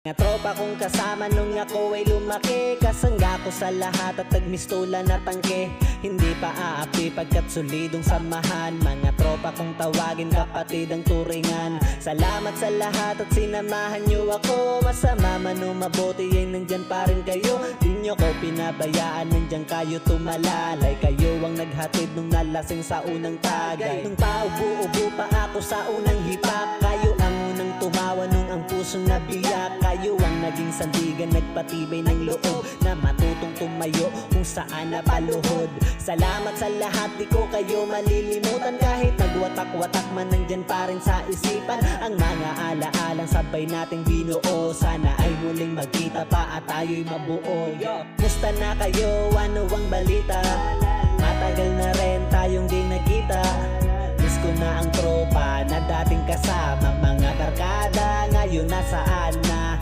Nga tropa kong kasama nung ako ay lumaki, kasangga ko sa lahat at nagmistola na tangke. Hindi pa aapi pagkat solidong samahan, mga tropa kong tawagin kapatid ang turingan. Salamat sa lahat at sinamahan nyo ako, masama man o mabuti ay nandyan pa rin kayo. Di nyo ko pinabayaan, nandyan kayo tumalalay. Kayo ang naghatid nung nalasing sa unang tagay. Nung paubo-ubo pa ako sa unang hipak, kayo ang unang tumawa nung ang pusong nabiyak. Kayo ang naging sandigan, nagpatibay ng loob na matutong tumayo kung saan napaluhod. Salamat sa lahat, di ko kayo malilimutan. Kahit nagwatak-watak man, nandyan pa rin sa isipan ang mga alaalang sabay nating binuo. Sana ay muling magkita pa at tayo'y mabuo. Musta na kayo? Ano ang balita? Matagal na rin tayong di nagkita. Miss ko na ang tropa na dating kasama, mga barkada ngayon nasaan na.